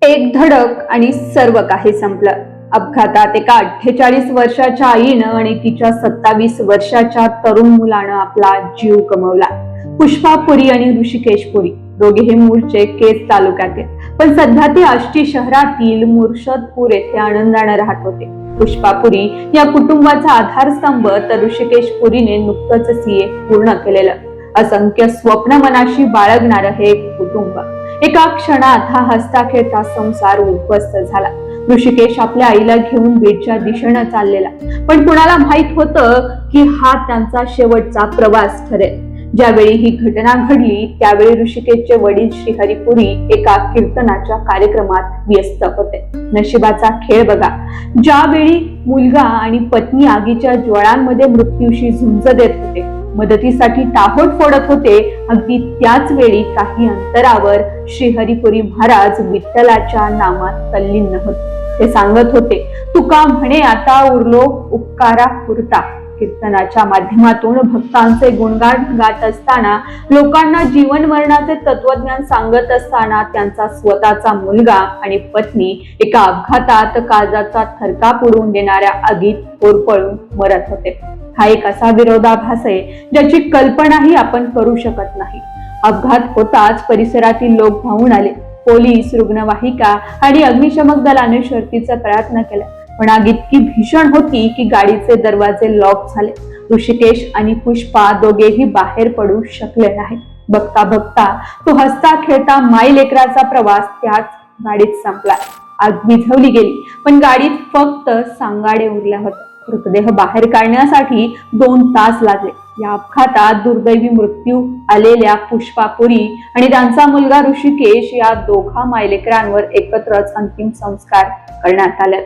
एक धडक आणि सर्व काही संपलं. अपघातात एका 48 वर्षाच्या आईनं आणि तिच्या 27 वर्षाच्या तरुण मुलानं आपला जीव गमावला. पुष्पा पुरी आणि ऋषिकेश पुरी दोघेही मूळचे केज तालुक्यातील, पण सध्या ते आष्टी शहरातील मुर्शदपूर येथे आनंदाने राहत होते. पुष्पा पुरी या कुटुंबाचा आधारस्तंभ तर ऋषिकेश पुरीने नुकतंच सीए पूर्ण केलेलं. असंख्य स्वप्न मनाशी बाळगणारं हे कुटुंब एका क्षणात हा हसता खेळता संसार उद्ध्वस्त झाला. ऋषिकेश आपल्या आईला घेऊन बीडच्या दिशेनं चाललेला, पण कुणाला माहित होतं की हा त्यांचा शेवटचा प्रवास ठरेल. ज्यावेळी ही घटना घडली त्यावेळी ऋषिकेशचे वडील श्रीहरी पुरी एका कीर्तनाच्या कार्यक्रमात व्यस्त होते. नशिबाचा खेळ बघा, ज्यावेळी मुलगा आणि पत्नी आगीच्या ज्वाळांमध्ये मृत्यूशी झुंज देत होते, मदतीसाठी टाहोट फोडत होते, अगदी त्याच वेळी काही अंतरावर श्रीहरिपुरी महाराज विठ्ठलाच्या नामात तल्लीन होते. ते सांगत होते, तुका म्हणे आता उरलो उपकारा पुरता. कीर्तनाच्या माध्यमातून भक्तांचे गुणगान गात असताना, लोकांना जीवन मरणाचे तत्वज्ञान सांगत असताना त्यांचा स्वतःचा मुलगा आणि पत्नी एका अपघातात काळजाचा थरकाप उडवून देणाऱ्या आगीत होरपळून मरत होते. हा एक असा विरोधाभास आहे ज्याची कल्पनाही आपण करू शकत नाही. अपघात होताच परिसरातील लोक धावून आले. पोलीस, रुग्णवाहिका आणि अग्निशमक दलाने शर्थीचा प्रयत्न केला, पण आग इतकी भीषण होती की गाडीचे दरवाजे लॉक झाले. ऋषिकेश आणि पुष्पा दोघेही बाहेर पडू शकले नाही. बघता बघता तो हसता खेळता माई लेकराचा प्रवास त्याच गाडीत संपला. आग विझवली गेली, पण गाडीत फक्त सांगाडे उरल्या होते. मृतदेह बाहेर काढण्यासाठी 2 तास लागले. या अपघातात दुर्दैवी मृत्यू आलेल्या पुष्पा पुरी आणि त्यांचा मुलगा ऋषिकेश या दोघा मायलेकरांवर एकत्रच अंतिम संस्कार करण्यात आले.